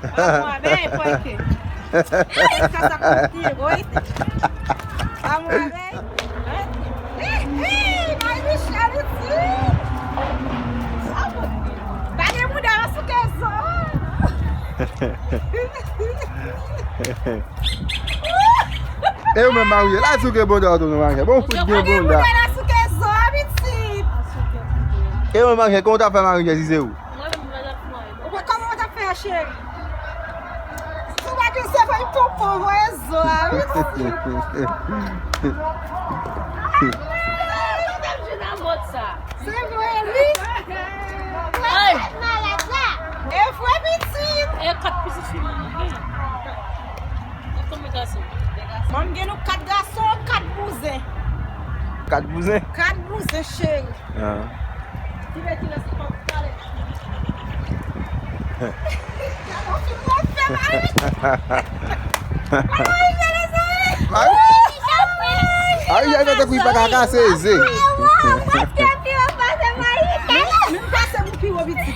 Vamos a ver, ¿por qué? ¿Quieres casar contigo, oíste? Vamos a ver. Vai me charutinho. Vai mudar a suquezona. Eu mesmo marié. Lá suque bon da ton marié. Bon fout bien bon da. Mudar a suquezona, mentira. Eu mesmo marié. Comment t'as fait marié si c'est où? Como tá fecha? Tu vai que você vai pro povo, é zoado. Você viu ele? Eu fui mentira. É 4 pisos de filme. Mam gen nou 4 garçons, 4 bouzins. 4 bousins? 4 bouzins, chéri. Ah. Ti ve ti la se pa pale. Aí já vai ter que ir pra cá, Zé. Mwen pase mwen pi wabiti.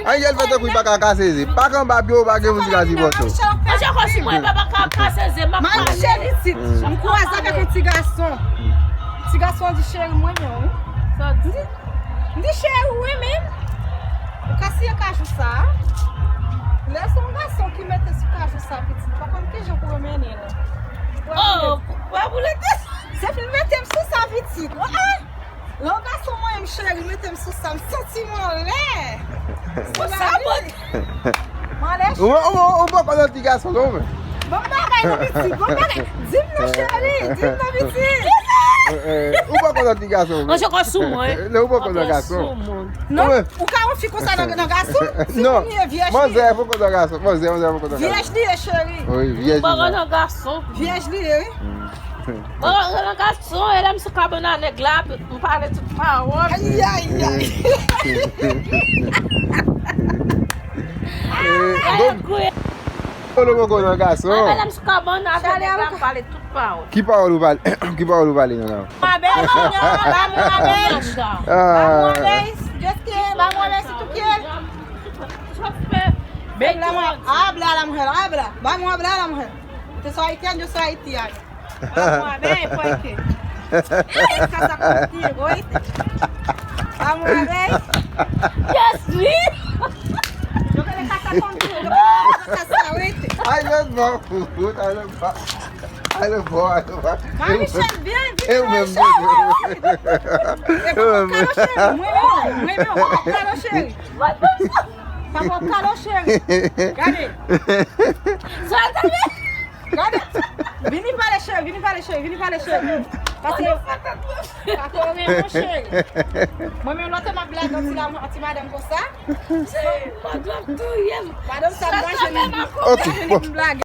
Aí já vai ter que ir pra cá, Zé. Pas qu'un babio, pas que vous dites si votre. Mas já consigo ir pra casa, Zé, mas Mwen chéri ti. Mwen kouaz avek un ti garçon. Ti garçon di chéri mwen yon. Di chéri wè men. O kasi yon kajou sa. Lè son garçon ki mette sou kajou sa piti. Pa kon ke jan pou remene la. Oh, wè pou lete? Se fil metem sou sa piti. Lè o garçon mwen yon chéri metem sou sa. M senti mwen lè. Ou sa bot? Mwen lè chéri. On va pas notre garçon, non? Bon bagay nou biti. Bon bagay. Dim nou chéri. Dim nou biti. On va pas notre garçon. Mas eu gosto muito. Não, on va pas notre garçon. Non, ou ka ou ficou sa nan garçon? Non, Si viej moi li. Zé, faut qu'on garçon. Moi Zé, faut qu'on garçon. Viej li, chéri. Oui, viej. Baga na garçom. Viej li, oui. Baga na garçom, ele me sucaba na neglab, não para de falar. Ai, ai, ai. On va pas notre garçon. Ele me sucaba na neglab, para de tudo pau. Qui parle ou parle? Qui parle ou parle, non? Uma vez, senhor. Vamos uma vez. Vamos uma vez. Dios quiere. Vamos a ver si tú quieres. Habla a la mujer, habla. Vamos a hablar a la mujer. Usted soy haitiano, yo soy haitiano. Vamos a ver, ¿por qué? ¿Quieres casar contigo, oíste? Vamos a ver. Yes, please. Yo quiero casar contigo. Yo quiero casar, oíste? Ai, não, não, puta, ai, não, ai, não pode. Mas Michel, viens, Eu viens, mesmo. Muy bien, vamos a buscar chéri. Vamos a buscar chéri. Gade, Solta-me. gade. Vini para chéri, vini para chéri, vini para chéri. Parce que quand on chéri. Moi même l'autre m'a blague anti madame comme ça. Madame, tu y es. Madame ça moi je Ok, bon. blague.